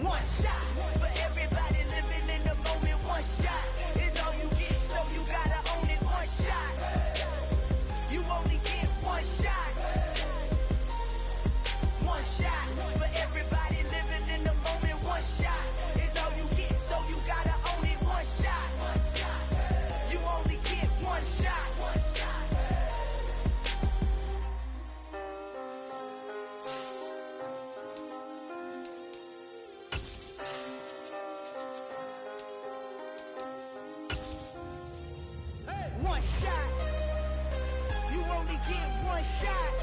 One shot for everybody living in the moment. One shot is all you get, so you gotta own it. One shot. You only get one shot. One shot for everybody living in the moment. One shot is all you get, so you gotta own it. One shot. You only get one shot. One shot. You only get one shot.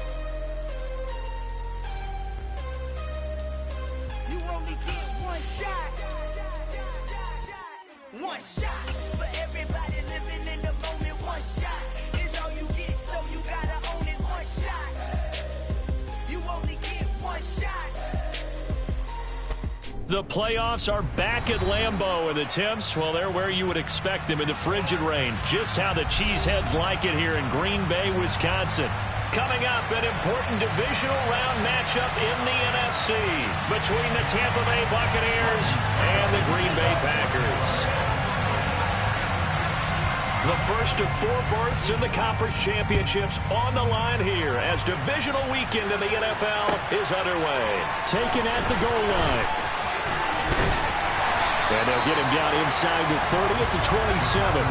You only get one shot. One shot for everybody living in the moment. One shot is all you get, so you gotta own it. One shot. You only get one shot. The playoffs are back at Lambeau, and the temps, well, they're where you would expect them in the frigid range. Just how the Cheeseheads like it here in Green Bay, Wisconsin. Coming up, an important divisional round matchup in the NFC between the Tampa Bay Buccaneers and the Green Bay Packers. The first of 4 berths in the conference championships on the line here as divisional weekend in the NFL is underway. Taken at the goal line. And they'll get him down inside the 30 at the 27.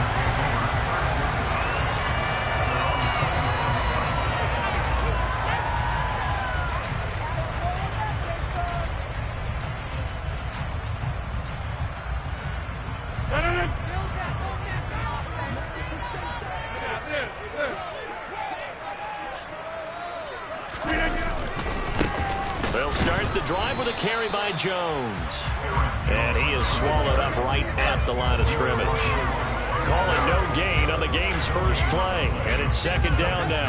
They'll start the drive with a carry by Jones. And he is swallowed up right at the line of scrimmage. Calling no gain on the game's first play. And it's second down now.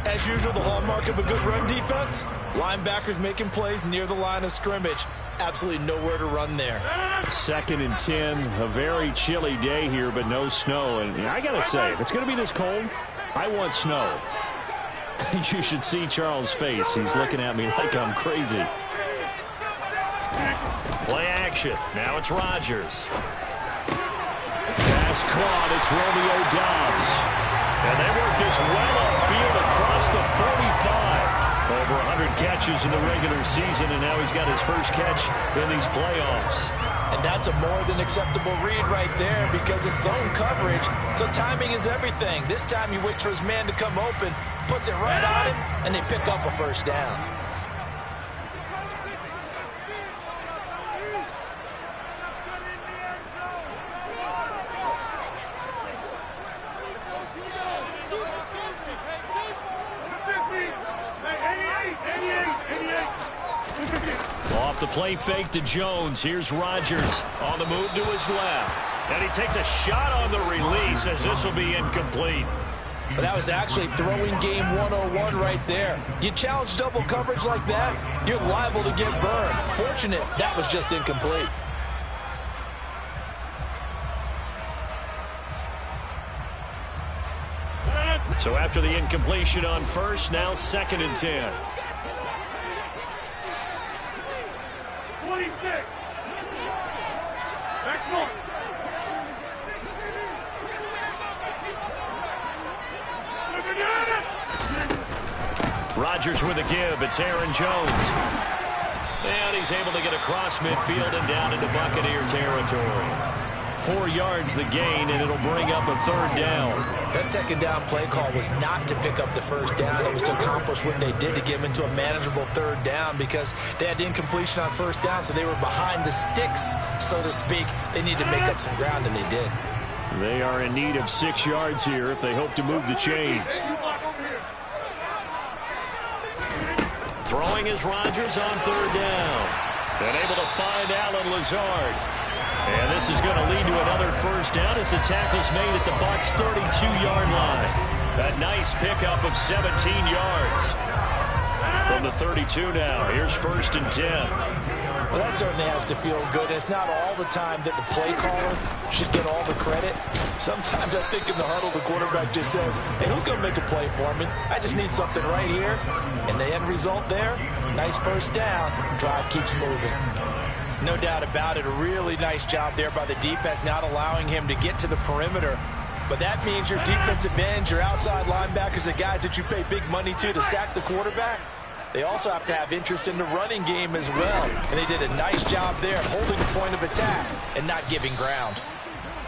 As usual, the hallmark of a good run defense, linebackers making plays near the line of scrimmage. Absolutely nowhere to run there. 2nd and 10, a very chilly day here, but no snow. And I got to say, if it's going to be this cold, I want snow. You should see Charles' face. He's looking at me like I'm crazy. Play action. Now it's Rodgers. Pass caught. It's Romeo Doubs. And they work this well upfield across the 45. Over 100 catches in the regular season, and now he's got his first catch in these playoffs. And that's a more than acceptable read right there because it's zone coverage, so timing is everything. This time he waits for his man to come open, puts it right on him, and they pick up a first down. Off the play fake to Jones. Here's Rodgers on the move to his left. And he takes a shot on the release as this will be incomplete. But that was actually throwing game 101 right there. You challenge double coverage like that, you're liable to get burned. Fortunate that was just incomplete. So after the incompletion on first, now 2nd and 10. 26. Next one. Rodgers with a give. It's Aaron Jones. And he's able to get across midfield and down into Buccaneer territory. 4 yards the gain, and it'll bring up a 3rd down. That second down play call was not to pick up the first down. It was to accomplish what they did to get them into a manageable 3rd down because they had incompletion on first down, so they were behind the sticks, so to speak. They needed to make up some ground, and they did. They are in need of 6 yards here if they hope to move the chains. Throwing is Rodgers on 3rd down. And able to find Allen Lazard. And this is going to lead to another first down as the tackle's made at the Bucs' 32-yard line. A nice pickup of 17 yards. From the 32 now, here's 1st and 10. Well, that certainly has to feel good. It's not all the time that the play caller should get all the credit. Sometimes I think in the huddle, the quarterback just says, hey, who's going to make a play for me? I just need something right here. And the end result there, nice first down. Drive keeps moving. No doubt about it. A really nice job there by the defense, not allowing him to get to the perimeter. But that means your defensive ends, your outside linebackers, the guys that you pay big money to sack the quarterback, they also have to have interest in the running game as well. And they did a nice job there holding the point of attack and not giving ground.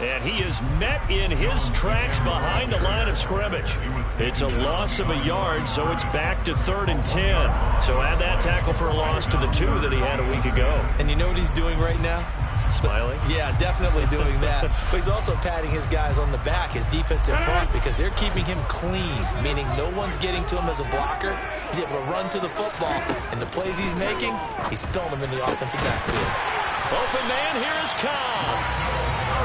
And he is met in his tracks behind the line of scrimmage. It's a loss of a yard, so it's back to 3rd and 10. So add that tackle for a loss to the 2 that he had a week ago. And you know what he's doing right now? Smiling? Yeah, definitely doing that. But he's also patting his guys on the back, his defensive front, because they're keeping him clean, meaning no one's getting to him as a blocker. He's able to run to the football. And the plays he's making, he's spilling them in the offensive backfield. Open man, here is Cobb.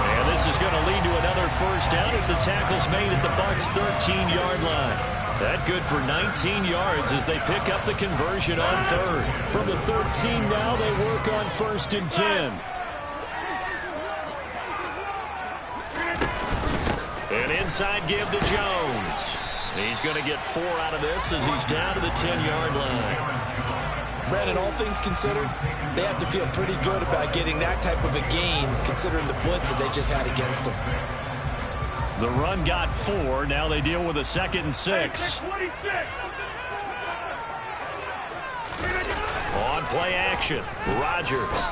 And this is going to lead to another first down as the tackle's made at the Bucs' 13-yard line. That good for 19 yards as they pick up the conversion on 3rd. From the 13 now, they work on 1st and 10. An inside give to Jones. He's going to get 4 out of this as he's down to the 10-yard line. Brandon, all things considered, they have to feel pretty good about getting that type of a gain considering the blitz that they just had against them. The run got 4. Now they deal with a 2nd and 6. On play action, Rodgers.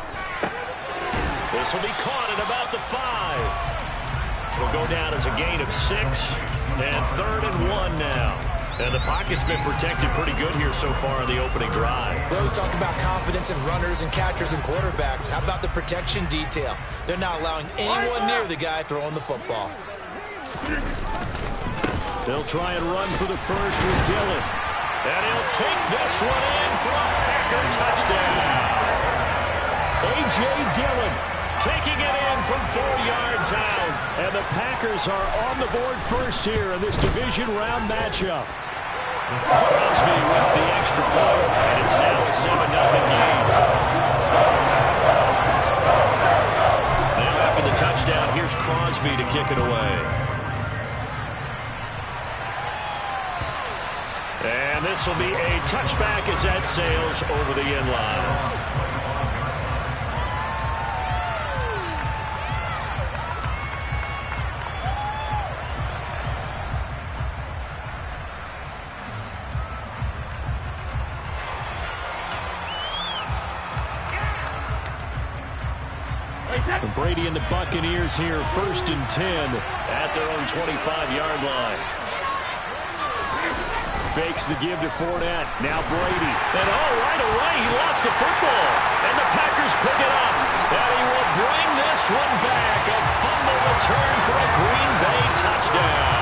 This will be caught at about the 5. It'll go down as a gain of 6. And 3rd and 1 now. And the pocket's been protected pretty good here so far in the opening drive. We always talk about confidence in runners and catchers and quarterbacks. How about the protection detail? They're not allowing anyone near the guy throwing the football. They'll try and run for the first with Dillon. And he'll take this one in for a Packer touchdown. A.J. Dillon taking it in from 4 yards out. And the Packers are on the board first here in this division round matchup. Crosby with the extra point, and it's now a 7-0 game. Now after the touchdown, here's Crosby to kick it away. And this will be a touchback as that sails over the end line. Brady and the Buccaneers here, 1st and 10 at their own 25-yard line. Fakes the give to Fournette. Now Brady. And right away, he lost the football. And the Packers pick it up. And he will bring this one back. A fumble return for a Green Bay touchdown.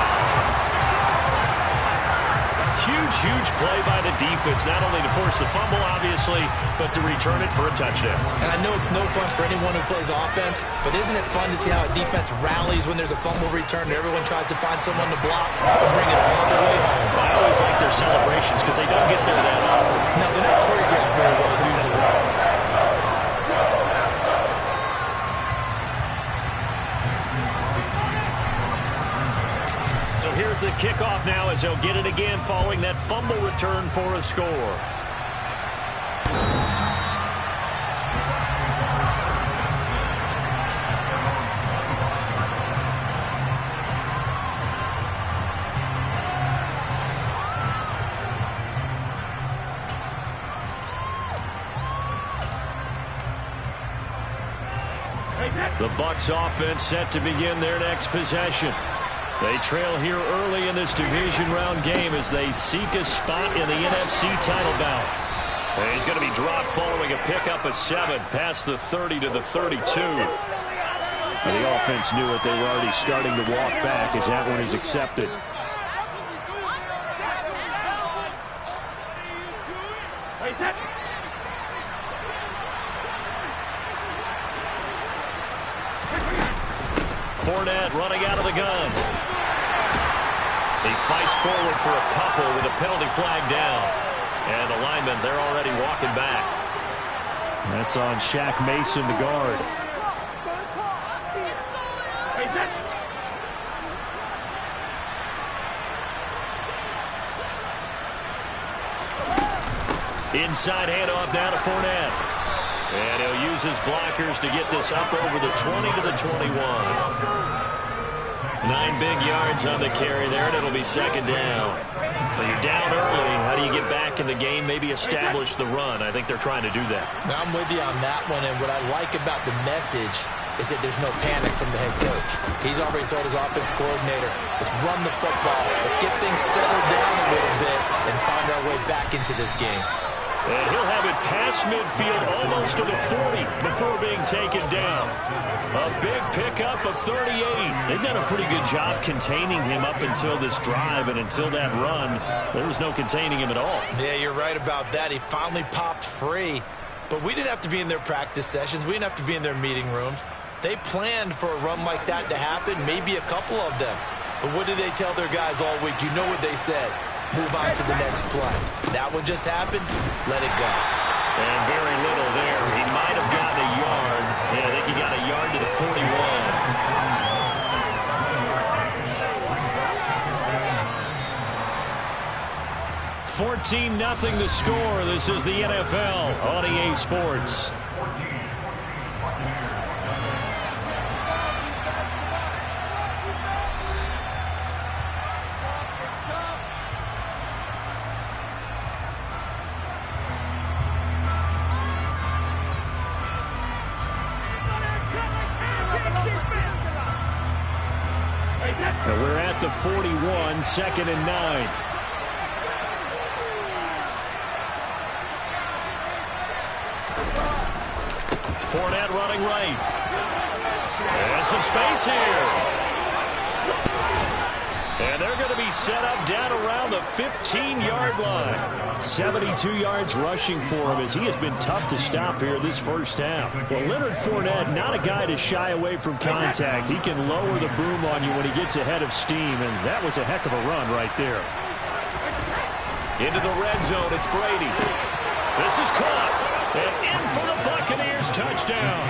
Huge play by the defense, not only to force the fumble, obviously, but to return it for a touchdown. And I know it's no fun for anyone who plays offense, but isn't it fun to see how a defense rallies when there's a fumble return and everyone tries to find someone to block and bring it all the way home? I always like their celebrations because they don't get there that often. No, they're not choreographed very well usually. So here's the kickoff now as they'll get it again following that fumble return for a score. The Bucs offense set to begin their next possession. They trail here early in this division round game as they seek a spot in the NFC title bout. And he's going to be dropped following a pickup of 7 past the 30 to the 32. And the offense knew it. They were already starting to walk back as that one is accepted. Fournette running out of the gun. He fights forward for a couple with a penalty flag down. And the linemen, they're already walking back. That's on Shaq Mason, the guard. Inside handoff down to Fournette. And he'll use his blockers to get this up over the 20 to the 21. 9 big yards on the carry there, and it'll be second down. Well, you're down early. How do you get back in the game, maybe establish the run? I think they're trying to do that. Now, I'm with you on that one, and what I like about the message is that there's no panic from the head coach. He's already told his offensive coordinator, let's run the football. Let's get things settled down a little bit and find our way back into this game. And he'll have it past midfield, almost to the 40, before being taken down. A big pickup of 38. They've done a pretty good job containing him up until this drive, and until that run, there was no containing him at all. Yeah, you're right about that. He finally popped free. But we didn't have to be in their practice sessions. We didn't have to be in their meeting rooms. They planned for a run like that to happen, maybe a couple of them. But what did they tell their guys all week? You know what they said. Move on to the next play. That one just happened. Let it go. And very little there. He might have gotten a yard. Yeah, I think he got a yard to the 41. 14-0 the score. This is the NFL on EA Sports. And we're at the 41, second and 9. Fournette running right. And some space here. And they're going to be set up down around the 15-yard line. 72 yards rushing for him, as he has been tough to stop here this first half. Well, Leonard Fournette, not a guy to shy away from contact. He can lower the boom on you when he gets ahead of steam, and that was a heck of a run right there. Into the red zone, it's Brady. This is caught. And in for the Buccaneers touchdown.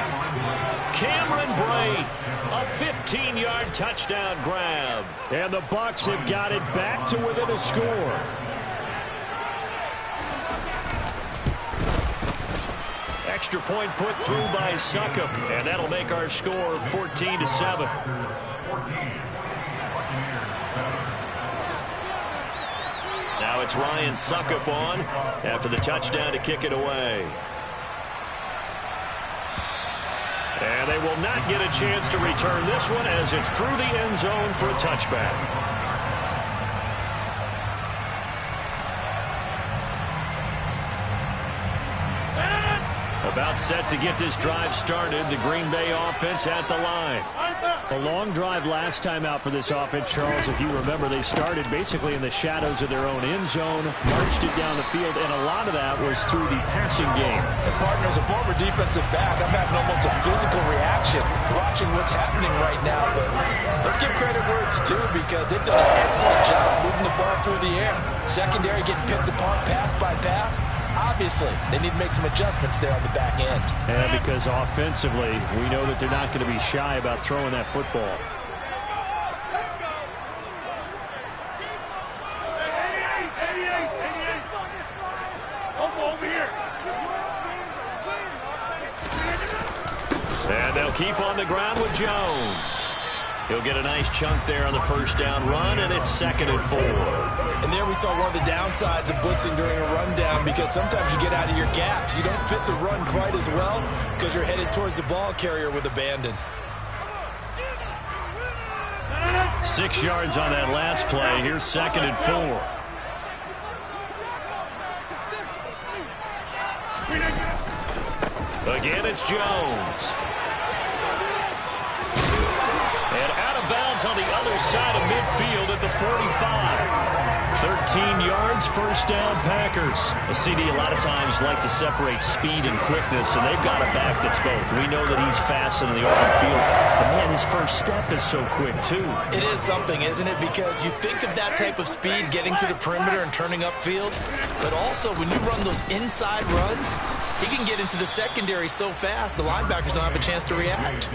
Cameron Brate, a 15-yard touchdown grab. And the Bucs have got it back to within a score. Extra point put through by Succop, and that'll make our score 14-7. Now it's Ryan Succop on after the touchdown to kick it away. And they will not get a chance to return this one, as it's through the end zone for a touchback. About set to get this drive started. The Green Bay offense at the line. A long drive last time out for this offense, Charles. If you remember, they started basically in the shadows of their own end zone, marched it down the field, and a lot of that was through the passing game. As partner, as a former defensive back, I'm having almost a physical reaction watching what's happening right now. But let's give credit where it's due, because they've done an excellent job moving the ball through the air. Secondary getting picked apart pass by pass. Obviously, they need to make some adjustments there on the back end. And because offensively, we know that they're not going to be shy about throwing that football. And they'll keep on the ground with Jones. He'll get a nice chunk there on the first down run, and it's 2nd and 4. And there we saw one of the downsides of blitzing during a rundown, because sometimes you get out of your gaps. You don't fit the run quite as well because you're headed towards the ball carrier with abandon. 6 yards on that last play. Here's 2nd and 4. Again, it's Jones. And out of bounds on the other side of midfield at the 45. 13 yards, first down, Packers. A CD a lot of times like to separate speed and quickness, and they've got a back that's both. We know that he's fast in the open field, but man, his first step is so quick too. It is something, isn't it? Because you think of that type of speed getting to the perimeter and turning upfield, but also when you run those inside runs, he can get into the secondary so fast the linebackers don't have a chance to react.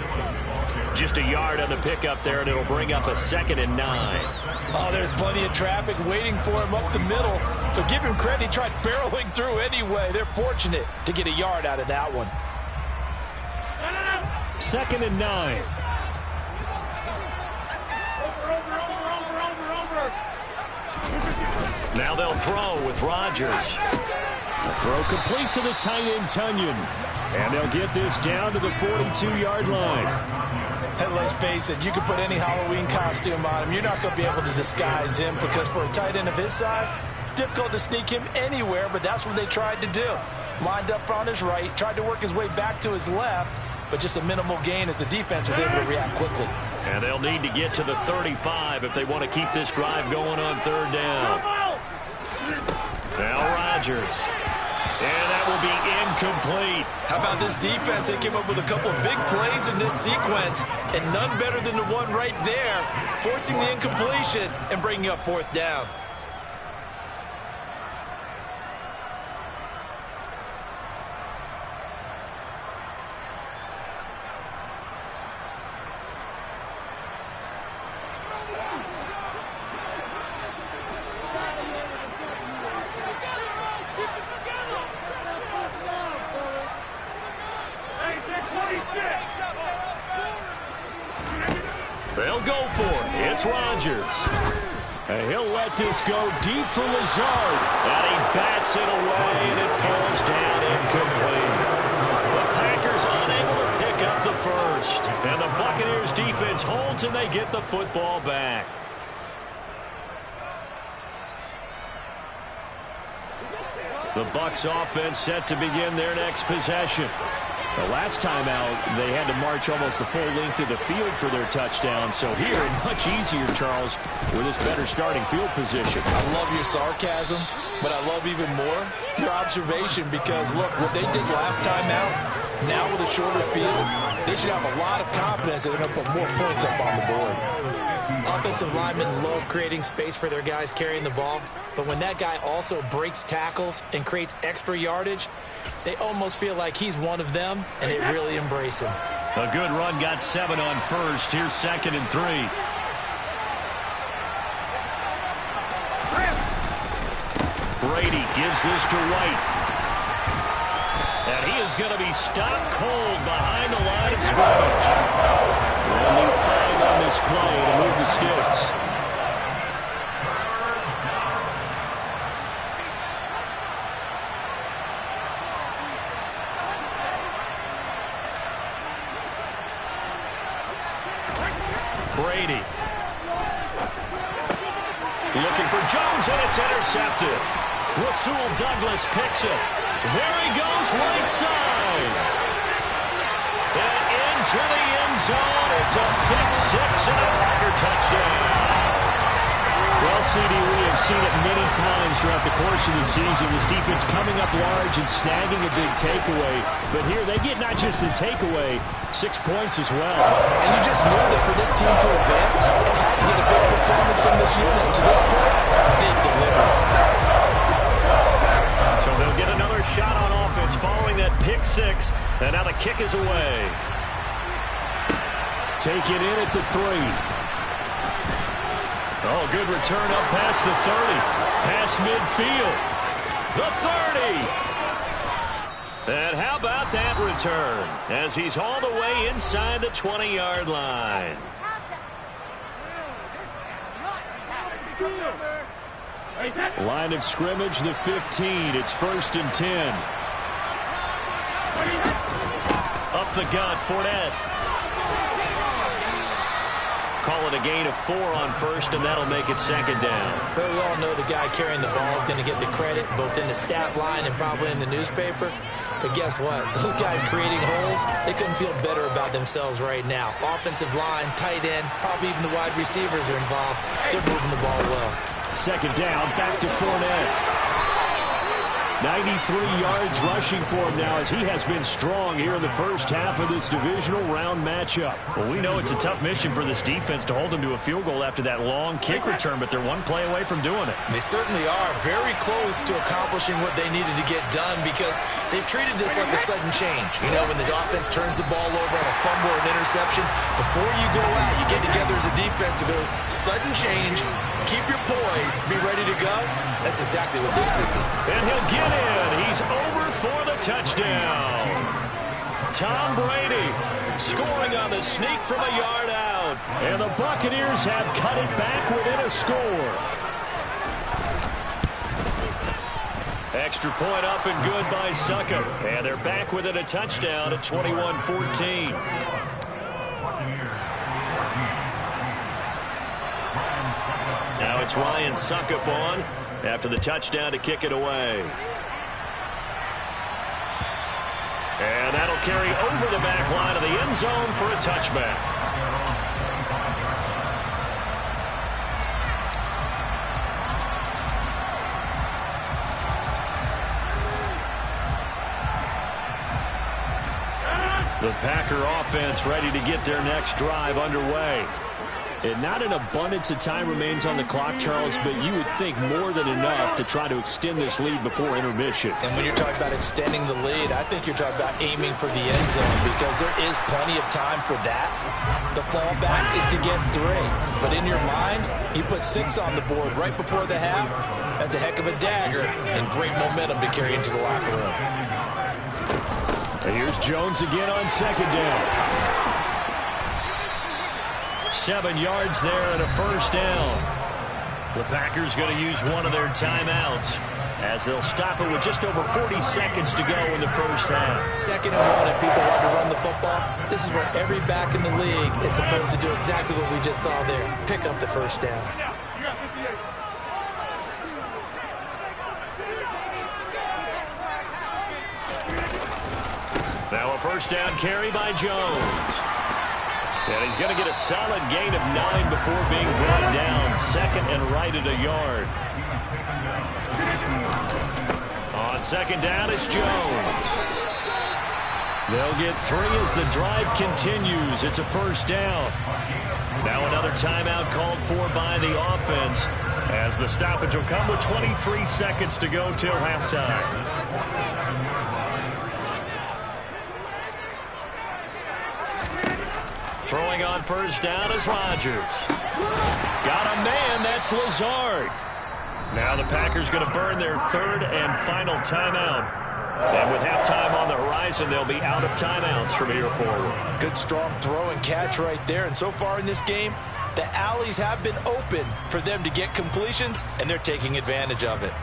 Just a yard on the pickup there, and it'll bring up a 2nd and 9. Oh, there's plenty of traffic waiting for him up the middle. But give him credit, he tried barreling through anyway. They're fortunate to get a yard out of that one. 2nd and 9. Now they'll throw with Rodgers. The throw complete to the tight end, Tunyon. And they'll get this down to the 42-yard line. And let's face it, you can put any Halloween costume on him. You're not going to be able to disguise him because for a tight end of his size, difficult to sneak him anywhere, but that's what they tried to do. Lined up on his right, tried to work his way back to his left, but just a minimal gain as the defense was able to react quickly. And they'll need to get to the 35 if they want to keep this drive going on 3rd down. Now Rodgers. And that will be incomplete. How about this defense? They came up with a couple of big plays in this sequence, and none better than the one right there, forcing the incompletion and bringing up 4th down. They'll go for it. It's Rodgers. And he'll let this go deep for Lazard. And he bats it away, and it falls down incomplete. The Packers unable to pick up the first. And the Buccaneers defense holds, and they get the football back. The Bucs offense set to begin their next possession. The last time out, they had to march almost the full length of the field for their touchdown. So here, much easier, Charles, with this better starting field position. I love your sarcasm, but I love even more your observation because, look, what they did last time out, now with a shorter field, they should have a lot of confidence that they're going to put more points up on the board. Offensive linemen love creating space for their guys carrying the ball, but when that guy also breaks tackles and creates extra yardage, they almost feel like he's one of them, and they really embrace him. A good run got 7 on first. Here's 2nd and 3. Brady gives this to White. And he is going to be stopped cold behind the line of scrimmage. And they find on this play to move the sticks. Brady. Looking for Jones, and it's intercepted. Rasul Douglas picks it. There he goes, right side. And into the end zone. It's a pick 6 and a Packer touchdown. Well, CD, we have seen it many times throughout the course of the season. This defense coming up large and snagging a big takeaway. But here they get not just the takeaway, 6 points as well. And you just knew that for this team to advance, it had to get a big performance from this unit. To this point, they delivered. So they'll get another shot on offense following that pick 6. And now the kick is away. Take it in at the 3. Oh, good return up past the 30. Past midfield. The 30. And how about that return as he's all the way inside the 20-yard line. Line of scrimmage, the 15. It's 1st and 10. Up the gut, Fournette. Call it a gain of 4 on first, and that'll make it 2nd down. But we all know the guy carrying the ball is going to get the credit, both in the stat line and probably in the newspaper. But guess what? Those guys creating holes, they couldn't feel better about themselves right now. Offensive line, tight end, probably even the wide receivers are involved. They're moving the ball well. 2nd down, back to Fournette. 93 yards rushing for him now as he has been strong here in the first half of this divisional round matchup. Well, we know it's a tough mission for this defense to hold them to a field goal after that long kick return, but they're one play away from doing it. They certainly are very close to accomplishing what they needed to get done because they've treated this like a sudden change. You know, when the offense turns the ball over on a fumble or an interception, before you go out, you get together as a defense and go, sudden change, keep your poise, be ready to go. That's exactly what this group is. And he'll get in. He's over for the touchdown. Tom Brady, scoring on the sneak from a yard out. And the Buccaneers have cut it back within a score. Extra point up and good by Succop. And they're back within a touchdown at 21-14. Now it's Ryan Succop on after the touchdown to kick it away. And that'll carry over the back line of the end zone for a touchback. The Packer offense ready to get their next drive underway. And not an abundance of time remains on the clock, Charles, but you would think more than enough to try to extend this lead before intermission. And when you're talking about extending the lead, I think you're talking about aiming for the end zone because there is plenty of time for that. The fallback is to get 3. But in your mind, you put 6 on the board right before the half. That's a heck of a dagger and great momentum to carry into the locker room. And here's Jones again on second down. 7 yards there and a first down. The Packers going to use one of their timeouts as they'll stop it with just over 40 seconds to go in the first half. 2nd and 1 if people want to run the football. This is where every back in the league is supposed to do exactly what we just saw there. Pick up the first down. Now a first down carry by Jones. And he's going to get a solid gain of 9 before being brought down. 2nd and right at a yard. On second down, it's Jones. They'll get 3 as the drive continues. It's a first down. Now another timeout called for by the offense as the stoppage will come with 23 seconds to go till halftime. Throwing on first down is Rodgers. Got a man, that's Lazard. Now the Packers going to burn their 3rd and final timeout. And with halftime on the horizon, they'll be out of timeouts from here forward. Good strong throw and catch right there. And so far in this game, the alleys have been open for them to get completions, and they're taking advantage of it.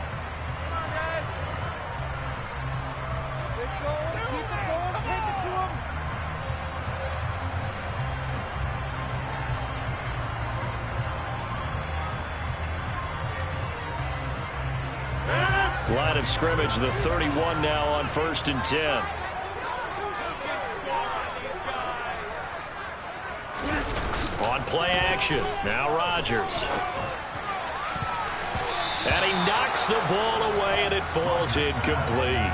Line of scrimmage, the 31 now on 1st and 10. On play action, now Rodgers. And he knocks the ball away, and it falls incomplete.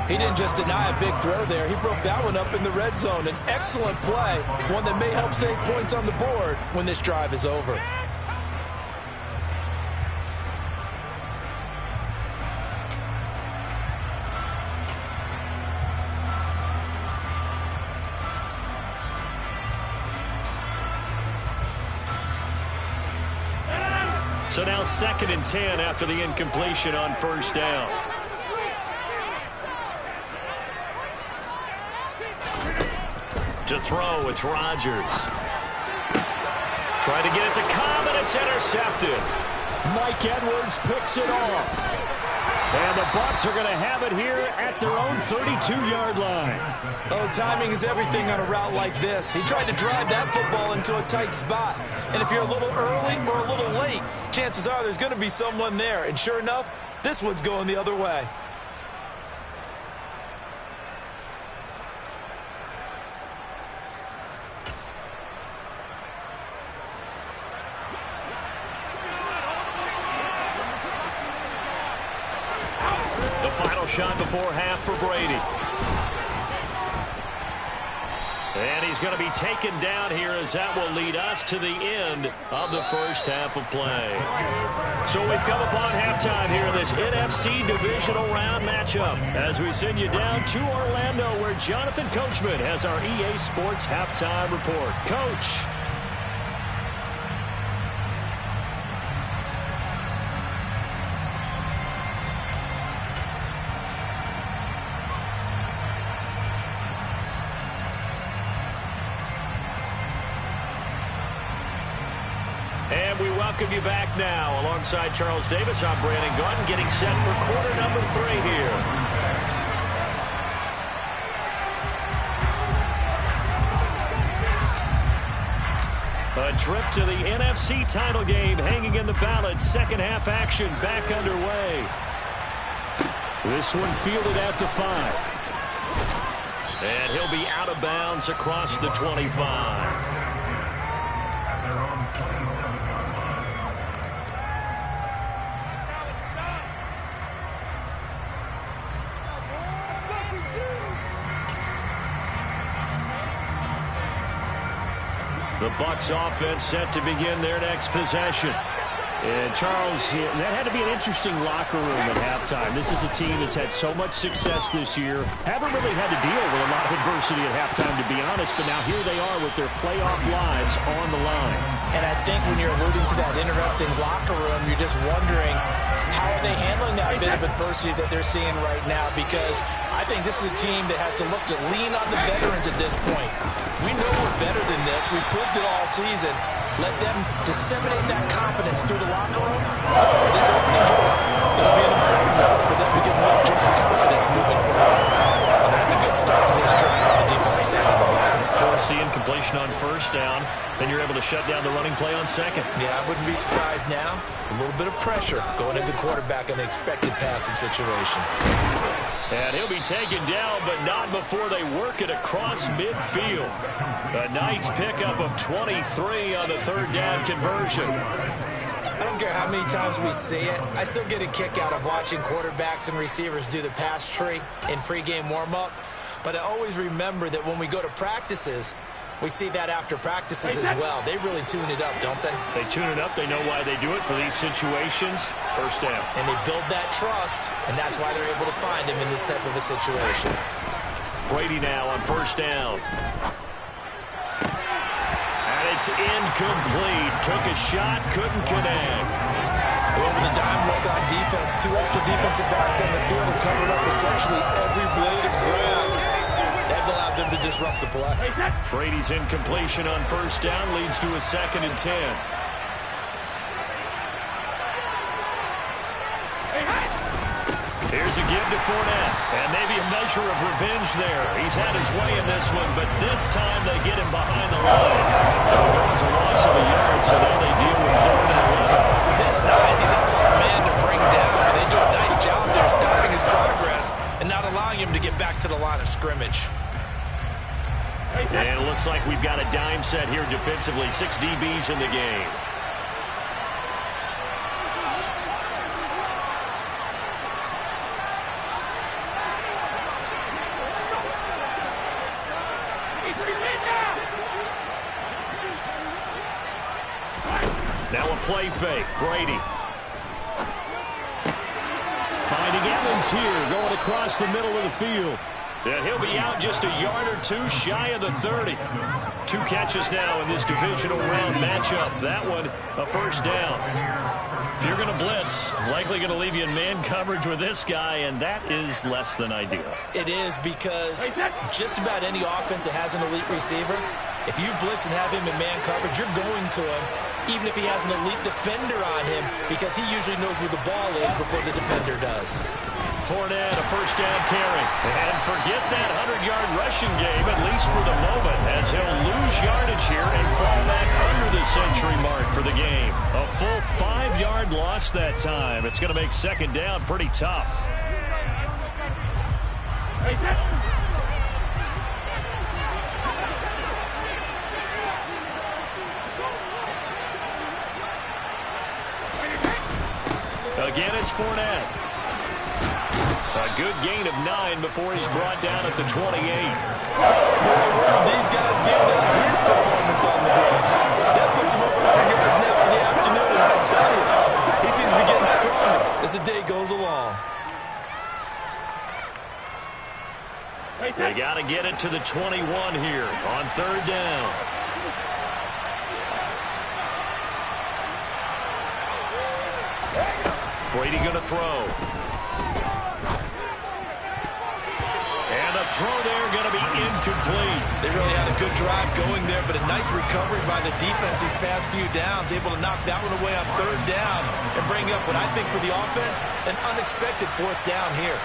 He didn't just deny a big throw there. He broke that one up in the red zone. An excellent play, one that may help save points on the board when this drive is over. So now 2nd and 10 after the incompletion on first down. To throw, it's Rodgers. Trying to get it to Cobb, and it's intercepted. Mike Edwards picks it off. And the Bucs are going to have it here at their own 32-yard line. Oh, timing is everything on a route like this. He tried to drive that football into a tight spot. And if you're a little early or a little late, chances are there's going to be someone there. And sure enough, this one's going the other way. Shot before half for Brady. And he's going to be taken down here as that will lead us to the end of the first half of play. So we've come upon halftime here in this NFC Divisional Round matchup as we send you down to Orlando where Jonathan Coachman has our EA Sports Halftime Report. Coach. And we welcome you back now. Alongside Charles Davis, I'm Brandon Gaudin, getting set for quarter number 3 here. A trip to the NFC title game hanging in the balance. Second half action back underway. This one fielded at the 5. And he'll be out of bounds across the 25. The Bucs offense set to begin their next possession. And Charles, that had to be an interesting locker room at halftime. This is a team that's had so much success this year. Haven't really had to deal with a lot of adversity at halftime, to be honest. But now here they are with their playoff lives on the line. And I think when you're alluding to that interesting locker room, you're just wondering how are they handling that bit of adversity that they're seeing right now, because I think this is a team that has to look to lean on the veterans at this point. We know we're better than this. We've proved it all season. Let them disseminate that confidence through the locker room. This opening drive, it'll be an important one for them to get more joint confidence moving forward. And that's a good start to this drive on the defensive side of the ball. Forcing incompletion on first down. Then you're able to shut down the running play on second. Yeah, I wouldn't be surprised now. A little bit of pressure going into the quarterback in an expected passing situation. And he'll be taken down, but not before they work it across midfield. A nice pickup of 23 on the third down conversion. I don't care how many times we see it. I still get a kick out of watching quarterbacks and receivers do the pass tree in pregame warm-up. But I always remember that when we go to practices, we see that after practices as well. They really tune it up, don't they? They tune it up. They know why they do it for these situations. First down. And they build that trust, and that's why they're able to find him in this type of a situation. Brady now on first down. And it's incomplete. Took a shot, couldn't connect. Over the dime look on defense. 2 extra defensive backs on the field have covered up essentially every blade of grass. They've allowed them to disrupt the play. Brady's incompletion on first down leads to a 2nd and 10. Here's a give to Fournette, and maybe a measure of revenge there. He's had his way in this one, but this time they get him behind the line. It'll go as a loss of a yard, so now they deal with 3rd and 11. With his size, he's a tough man to bring down, but they do a nice job there stopping his progress and not allowing him to get back to the line of scrimmage. And it looks like we've got a dime set here defensively. 6 DBs in the game. Now a play fake. Brady. Finding Evans here, going across the middle of the field. And he'll be out just a yard or 2 shy of the 30. 2 catches now in this divisional round matchup. That one, a first down. If you're going to blitz, likely going to leave you in man coverage with this guy, and that is less than ideal. It is, because just about any offense that has an elite receiver, if you blitz and have him in man coverage, you're going to him, even if he has an elite defender on him, because he usually knows where the ball is before the defender does. Fournette, a first down carry. And forget that 100-yard rushing game, at least for the moment, as he'll lose yardage here and fall back under the century mark for the game. A full 5-yard loss that time. It's going to make second down pretty tough. Again, it's Fournette. A good gain of 9 before he's brought down at the 28. Boy, these guys giving out his performance on the ground. That puts him over 100 yards now for the afternoon, and I tell you, he seems to be getting stronger as the day goes along. They got to get it to the 21 here on third down. Brady going to throw. And a throw there going to be incomplete. They really had a good drive going there, but a nice recovery by the defense these past few downs, able to knock that one away on third down and bring up what I think for the offense, an unexpected fourth down here.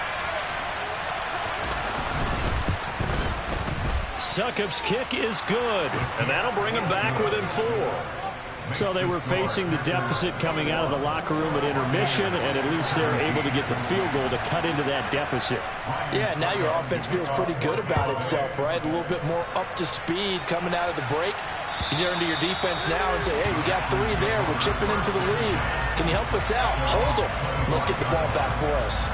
Succop's kick is good, and that'll bring him back within 4. So they were facing the deficit coming out of the locker room at intermission, and at least they're able to get the field goal to cut into that deficit. Yeah, now your offense feels pretty good about itself, right? A little bit more up to speed coming out of the break. You turn to your defense now and say, hey, we got 3 there. We're chipping into the lead. Can you help us out? Hold them. Let's get the ball back for us.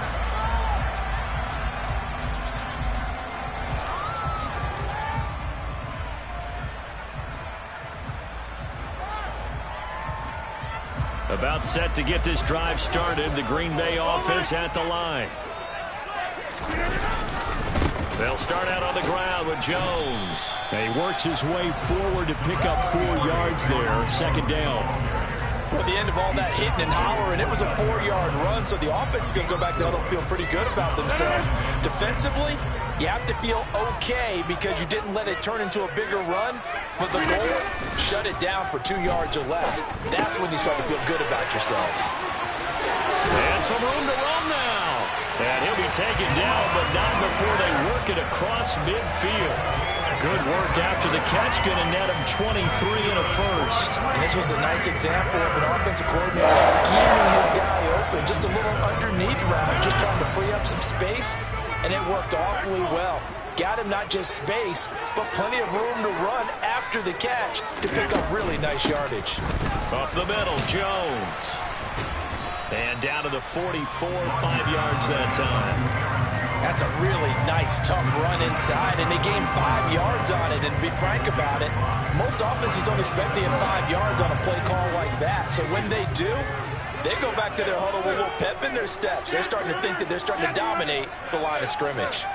About set to get this drive started. The Green Bay offense at the line. They'll start out on the ground with Jones. He works his way forward to pick up 4 yards there. Second down. Well, at the end of all that hitting and hollering, it was a 4-yard run, so the offense is going to go back to huddle and feel pretty good about themselves. Defensively, you have to feel okay because you didn't let it turn into a bigger run, but the goal, shut it down for 2 yards or less. That's when you start to feel good about yourselves. And some room to run now. And he'll be taken down, but not before they work it across midfield. Good work after the catch, going to net him 23 and a first. And this was a nice example of an offensive coordinator scheming his guy open, just a little underneath route, just trying to free up some space, and it worked awfully well. Got him not just space, but plenty of room to run after the catch to pick up really nice yardage. Up the middle, Jones. And down to the 44, 5 yards that time. That's a really nice, tough run inside, and they gained 5 yards on it. And to be frank about it, most offenses don't expect to get 5 yards on a play call like that. So when they do, they go back to their huddle with a little pep in their steps. They're starting to think that they're starting to dominate the line of scrimmage.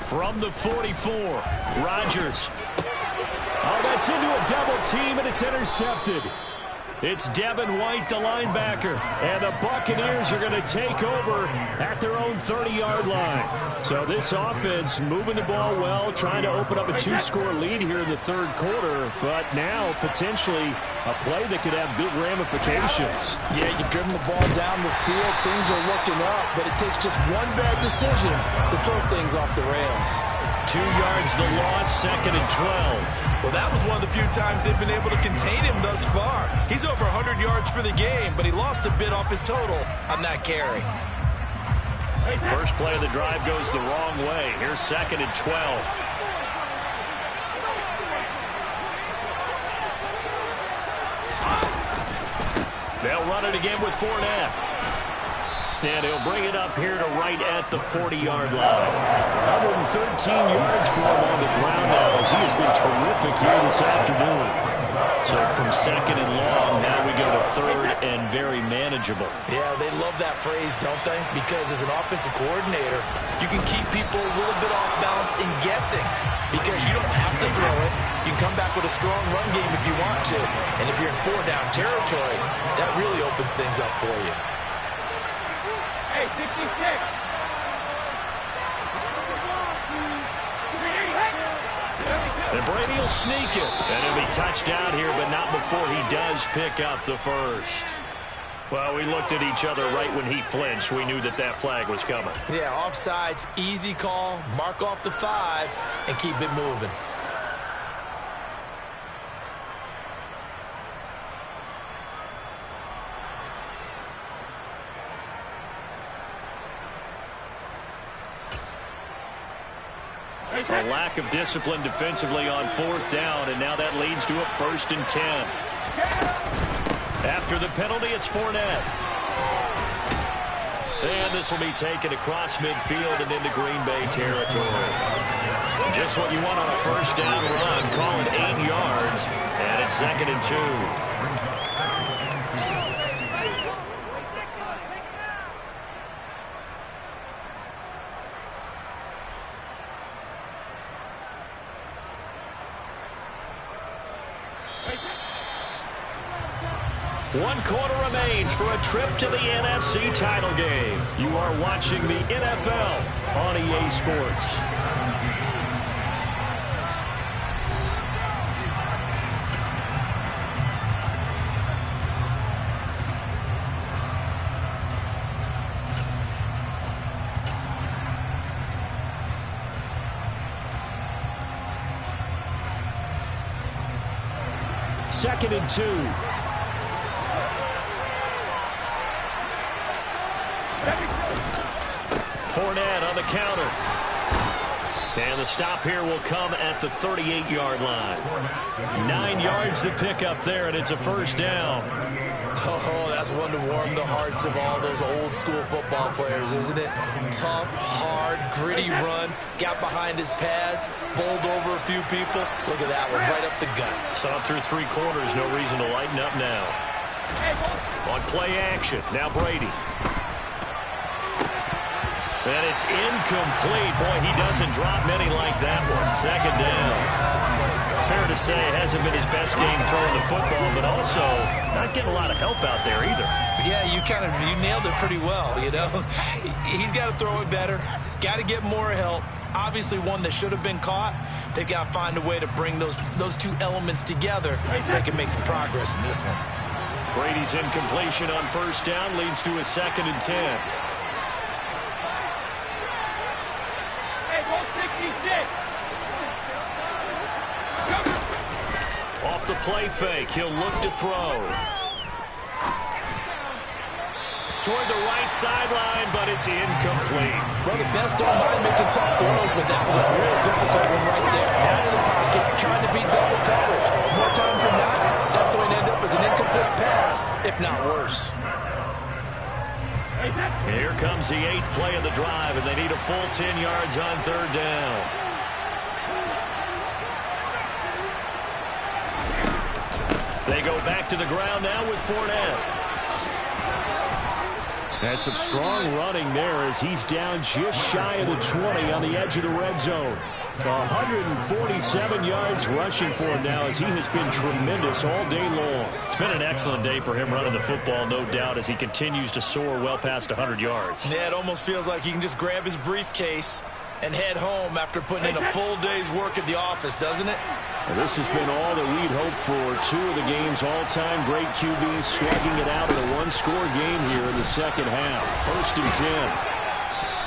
From the 44, Rodgers. Oh, that's into a double team, and it's intercepted. It's Devin White, the linebacker. And the Buccaneers are going to take over at their own 30-yard line. So this offense moving the ball well, trying to open up a 2-score lead here in the third quarter. But now, potentially, a play that could have big ramifications. Yeah, you've driven the ball down the field. Things are looking up, but it takes just one bad decision to throw things off the rails. 2 yards the loss, 2nd and 12. Well, that was one of the few times they've been able to contain him thus far. He's over 100 yards for the game, but he lost a bit off his total on that carry. First play of the drive goes the wrong way. Here's 2nd and 12. They'll run it again with Fournette. And he'll bring it up here to right at the 40-yard line. 113 yards for him on the ground now as he has been terrific here this afternoon. So from 2nd and long, now we go to 3rd and very manageable. Yeah, they love that phrase, don't they? Because as an offensive coordinator, you can keep people a little bit off balance and guessing because you don't have to throw it. You can come back with a strong run game if you want to. And if you're in 4-down territory, that really opens things up for you. Hey, 66. And Brady will sneak it. And he'll be touched out here, but not before he does pick up the first. Well, we looked at each other right when he flinched. We knew that that flag was coming. Yeah, offsides, easy call, mark off the 5, and keep it moving. A lack of discipline defensively on 4th down, and now that leads to a 1st and 10. After the penalty, it's Fournette. And this will be taken across midfield and into Green Bay territory. Just what you want on a 1st down run. Call it 8 yards, and it's 2nd and 2. 1 quarter remains for a trip to the NFC title game. You are watching the NFL on EA Sports. Second and 2. Fournette on the counter. And the stop here will come at the 38-yard line. 9 yards to pick up there, and it's a first down. Oh, that's one to warm the hearts of all those old-school football players, isn't it? Tough, hard, gritty run. Got behind his pads, bowled over a few people. Look at that one, right up the gut. Saw through 3 quarters, no reason to lighten up now. On play action, now Brady. And it's incomplete. Boy, he doesn't drop many like that one. Second down. Fair to say it hasn't been his best game throwing the football, but also not getting a lot of help out there either. Yeah, you nailed it pretty well, you know. He's got to throw it better. Got to get more help. Obviously one that should have been caught. They've got to find a way to bring those 2 elements together so they can make some progress in this one. Brady's incompletion on first down leads to a 2nd and 10. Off the play fake, he'll look to throw. Toward the right sideline, but it's incomplete. Well, the best don't mind making tough throws, but that was a real difficult one right there. Out of the pocket, trying to beat double coverage. More times than not, that's going to end up as an incomplete pass, if not worse. Here comes the 8th play of the drive, and they need a full 10 yards on third down. They go back to the ground now with Fournette. That's some strong running there as he's down just shy of the 20 on the edge of the red zone. 147 yards rushing for him now as he has been tremendous all day long. It's been an excellent day for him running the football, no doubt, as he continues to soar well past 100 yards. Yeah, it almost feels like he can just grab his briefcase and head home after putting in a full day's work at the office, doesn't it? Well, this has been all that we'd hoped for. 2 of the game's all-time great QBs slugging it out in a 1-score game here in the second half. 1st and 10.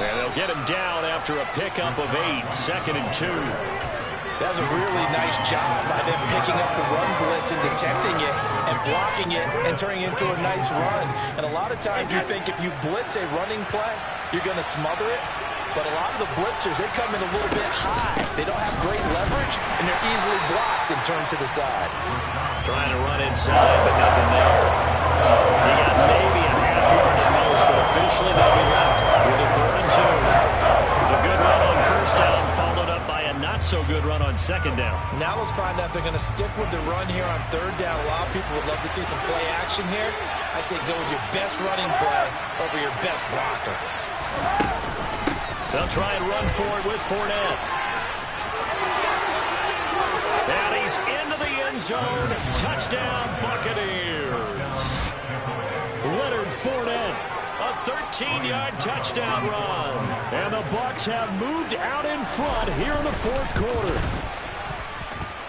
And they'll get him down after a pickup of 8. 2nd and 2. That was a really nice job by them picking up the run blitz and detecting it and blocking it and turning it into a nice run. And a lot of times you think if you blitz a running play, you're going to smother it. But a lot of the blitzers, they come in a little bit high. They don't have great leverage, and they're easily blocked and turned to the side. Trying to run inside, but nothing there. He got maybe a half yard at most, but officially they'll be left with a 3rd and 2. The good run on first down followed up by a not-so-good run on second down. Now let's find out if they're going to stick with the run here on third down. A lot of people would love to see some play action here. I say go with your best running play over your best blocker. They'll try and run for it with Fournette. And he's into the end zone. Touchdown, Buccaneers. Leonard Fournette. A 13-yard touchdown run. And the Bucs have moved out in front here in the 4th quarter.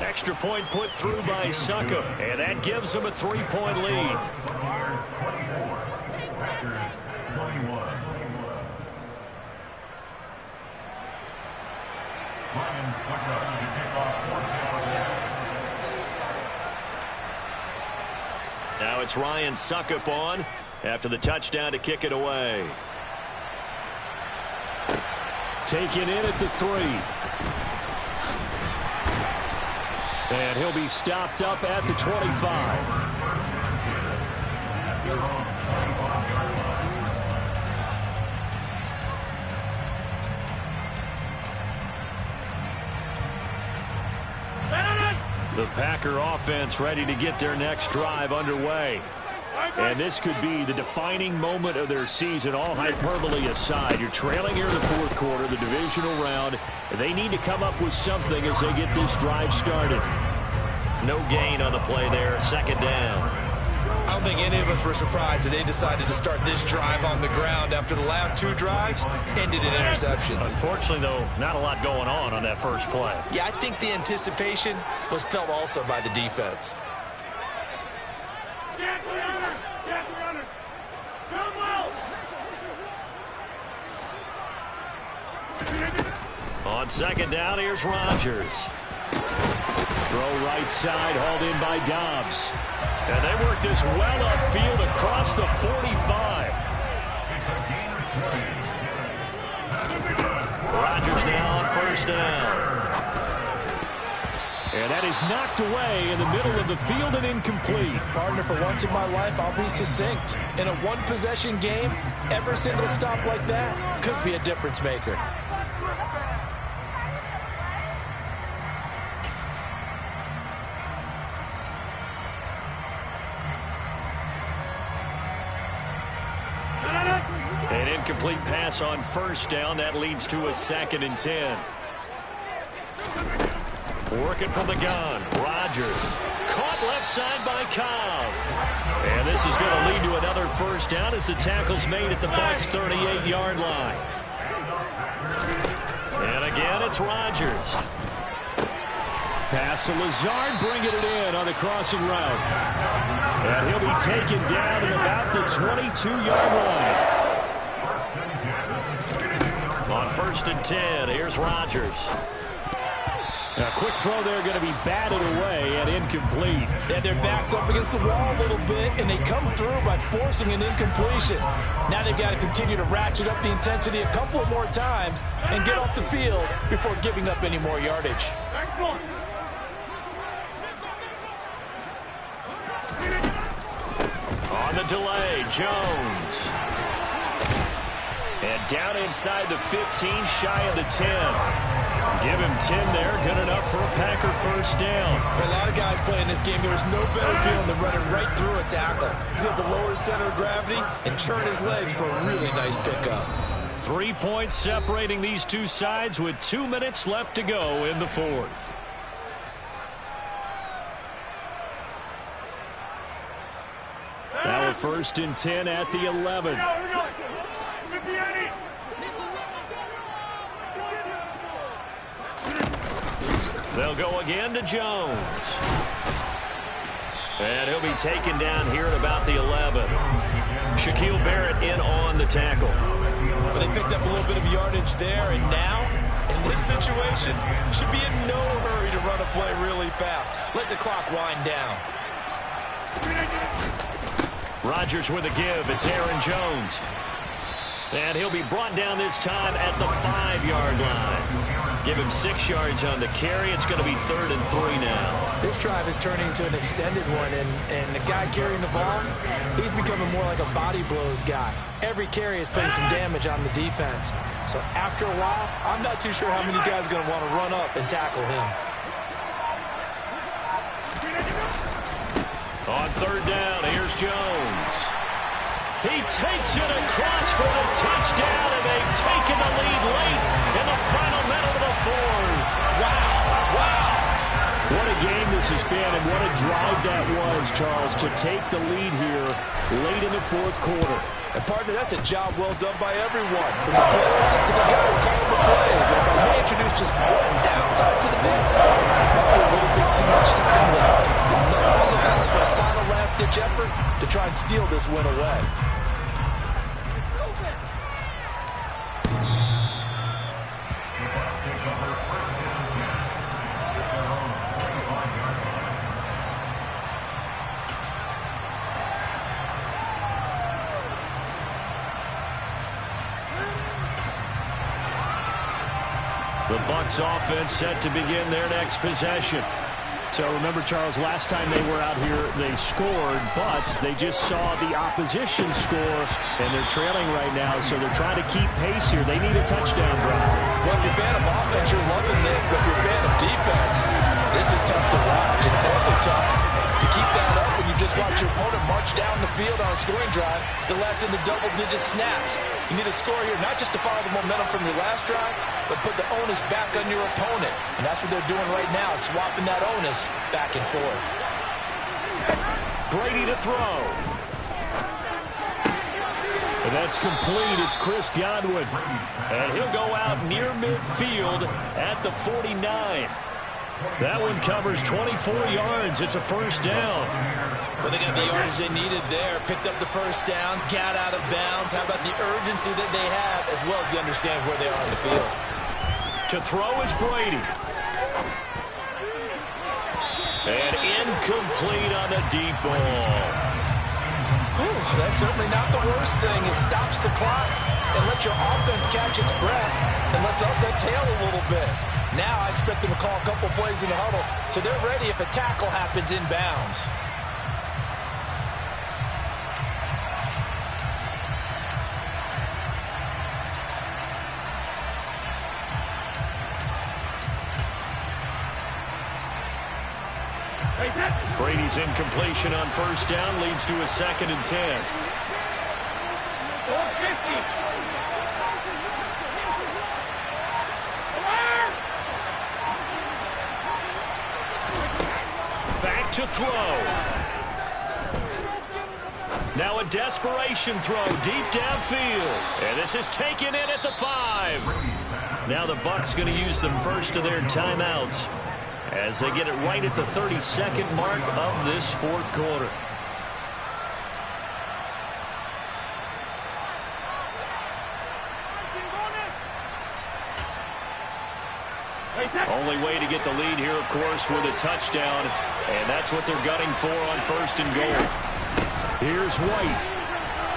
Extra point put through by Succop. And that gives them a 3-point lead. Now it's Ryan Succop on after the touchdown to kick it away. Taken in at the 3. And he'll be stopped up at the 25. The Packer offense ready to get their next drive underway. And this could be the defining moment of their season, all hyperbole aside. You're trailing here in the 4th quarter, the divisional round. They need to come up with something as they get this drive started. No gain on the play there, second down. I don't think any of us were surprised that they decided to start this drive on the ground after the last 2 drives ended in interceptions. Unfortunately, though, not a lot going on that first play. Yeah, I think the anticipation was felt also by the defense. On second down, here's Rodgers. Throw right side, hauled in by Dobbs. And they work this well upfield across the 45. Rodgers now on first down. And that is knocked away in the middle of the field and incomplete. Partner, for once in my life, I'll be succinct. In a one-possession game, every single stop like that could be a difference maker. An incomplete pass on first down. That leads to a 2nd and 10. Working from the gun. Rodgers. Caught left side by Cobb. And this is going to lead to another first down as the tackle's made at the Bucs' 38-yard line. And again, it's Rodgers. Pass to Lazard, bringing it in on the crossing route. And he'll be taken down at about the 22-yard line. On 1st and 10, here's Rodgers. A quick throw there, going to be batted away and incomplete. Yeah, their back's up against the wall a little bit, and they come through by forcing an incompletion. Now they've got to continue to ratchet up the intensity a couple more times and get off the field before giving up any more yardage. On the delay, Jones. And down inside the 15, shy of the 10. Give him 10 there, good enough for a Packer first down. For a lot of guys playing this game, there is no better feeling than running right through a tackle. He's able to lower his center of gravity and churn his legs for a really nice pickup. 3 points separating these two sides with 2 minutes left to go in the 4th. Now a 1st and 10 at the 11. They'll go again to Jones. And he'll be taken down here at about the 11. Shaquille Barrett in on the tackle. Well, they picked up a little bit of yardage there, and now, in this situation, should be in no hurry to run a play really fast. Let the clock wind down. Rodgers with a give. It's Aaron Jones. And he'll be brought down this time at the 5-yard line. Give him 6 yards on the carry. It's going to be 3rd and 3 now. This drive is turning into an extended one, and the guy carrying the ball, he's becoming more like a body blows guy. Every carry is putting some damage on the defense. So after a while, I'm not too sure how many guys are going to want to run up and tackle him. On 3rd down, here's Jones. He takes it across for a touchdown, and they've taken the lead late in the final minute of the 4th. Wow. What a game this has been, and what a drive that was, Charles, to take the lead here late in the 4th quarter. And, partner, that's a job well done by everyone, from the players to the guys calling the plays. And if I may introduce just one downside to the mix, a little bit too much time left. They'll look out for a final last-ditch effort to try and steal this win away. The Bucs offense set to begin their next possession. So remember, Charles, last time they were out here, they scored, but they just saw the opposition score, and they're trailing right now, so they're trying to keep pace here. They need a touchdown drive. Well, if you're a fan of offense, you're loving this, but if you're a fan of defense, this is tough to watch. And it's also tough to keep that up when you just watch your opponent march down the field on a scoring drive, the less into double-digit snaps. You need a score here, not just to follow the momentum from your last drive, but put the onus back on your opponent. And that's what they're doing right now, swapping that onus back and forth. Brady to throw. And that's complete. It's Chris Godwin. And he'll go out near midfield at the 49. That one covers 24 yards. It's a first down. Well, they got the yardage they needed there. Picked up the first down, got out of bounds. How about the urgency that they have, as well as the understand where they are in the field. To throw is Brady. And incomplete on the deep ball. Whew, that's certainly not the worst thing. It stops the clock and lets your offense catch its breath and lets us exhale a little bit. Now I expect them to call a couple plays in the huddle, so they're ready if a tackle happens inbounds. Brady's incompletion on first down leads to a 2nd and 10. 450. Back to throw. Now a desperation throw deep downfield. And this is taken in at the 5. Now the Bucs going to use the first of their timeouts as they get it right at the 32nd mark of this 4th quarter. Only way to get the lead here, of course, with a touchdown, and that's what they're gunning for on 1st and goal. Here's White.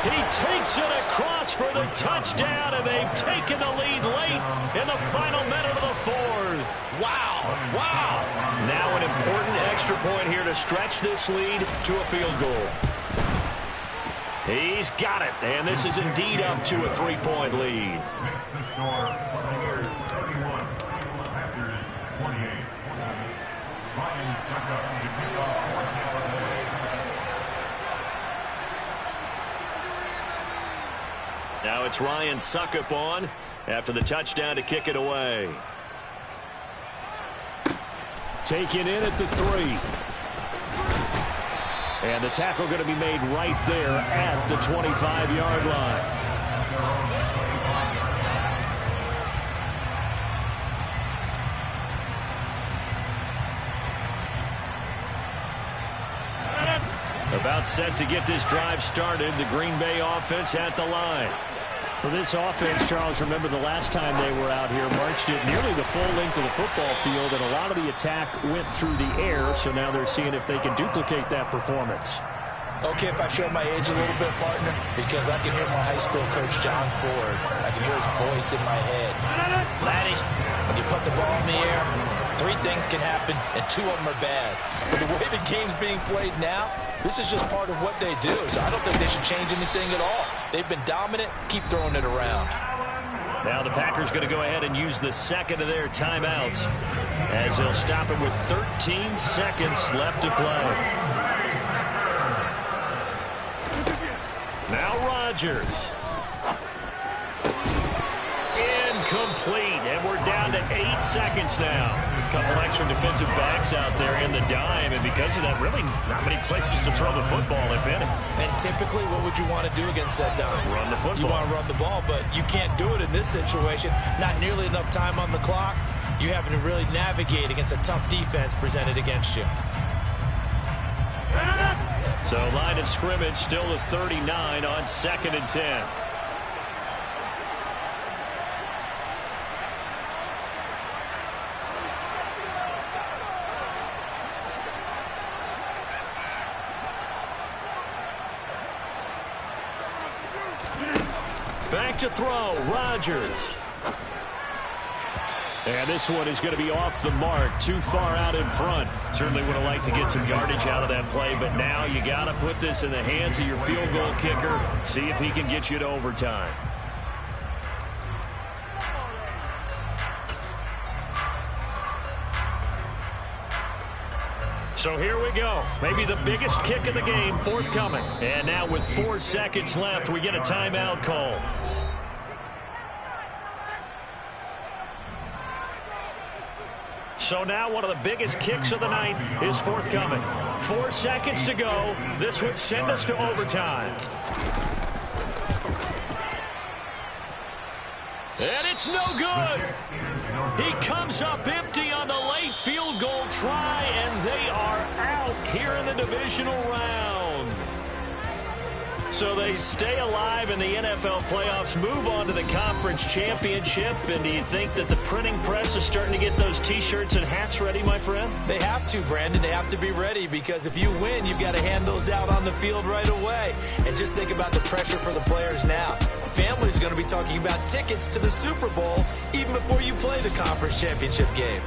He takes it across for the touchdown, and they've taken the lead late in the final minute of the 4th. Wow, wow. Now an important extra point here to stretch this lead to a field goal. He's got it, and this is indeed up to a 3-point lead. Now it's Ryan Succop on after the touchdown to kick it away. Taken in at the 3. And the tackle going to be made right there at the 25-yard line. About set to get this drive started. The Green Bay offense at the line. For this offense, Charles, remember the last time they were out here, marched it nearly the full length of the football field, and a lot of the attack went through the air, so now they're seeing if they can duplicate that performance. Okay, if I show my age a little bit, partner, because I can hear my high school coach, John Ford. I can hear his voice in my head. Laddie, when you put the ball in the air, 3 things can happen, and 2 of them are bad. But the way the game's being played now, this is just part of what they do, so I don't think they should change anything at all. They've been dominant. Keep throwing it around. Now the Packers going to go ahead and use the 2nd of their timeouts as they'll stop it with 13 seconds left to play. Now Rodgers. Incomplete, and we're down to 8 seconds now. A couple extra defensive backs out there in the dime, and because of that, really not many places to throw the football, if any. And typically, what would you want to do against that dime? Run the football. You want to run the ball, but you can't do it in this situation. Not nearly enough time on the clock. You having to really navigate against a tough defense presented against you. So line of scrimmage still the 39 on 2nd and 10. Back to throw, Rodgers. And this one is going to be off the mark, too far out in front. Certainly would have liked to get some yardage out of that play, but now you got to put this in the hands of your field goal kicker. See if he can get you to overtime. So here we go. Maybe the biggest kick of the game forthcoming. And now with 4 seconds left, we get a timeout call. So now one of the biggest kicks of the night is forthcoming. 4 seconds to go. This would send us to overtime. And it's no good. He comes up empty on the late field goal try, and they are out here in the divisional round. So they stay alive in the NFL playoffs, move on to the conference championship. And do you think that the printing press is starting to get those T-shirts and hats ready, my friend? They have to, Brandon. They have to be ready, because if you win, you've got to hand those out on the field right away. And just think about the pressure for the players now. Family's going to be talking about tickets to the Super Bowl even before you play the conference championship game.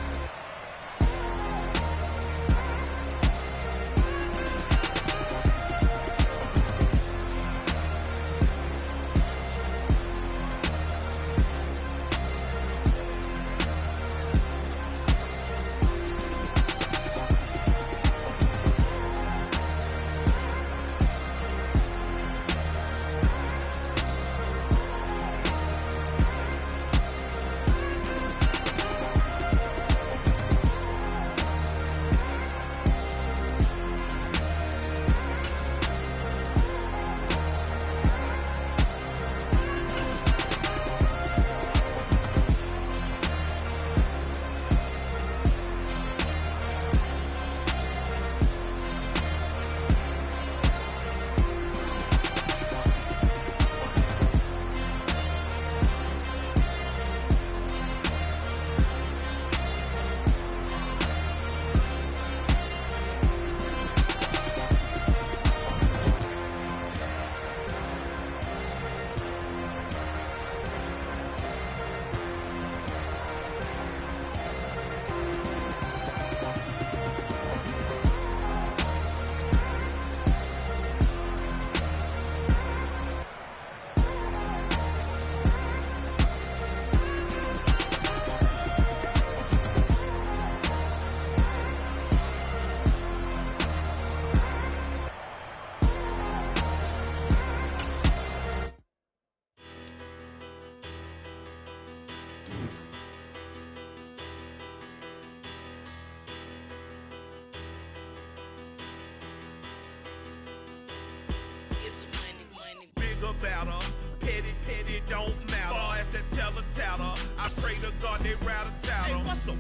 Better, petty, don't matter. Far as the teller tatter, I pray to God they rattle tattle. Hey, what's a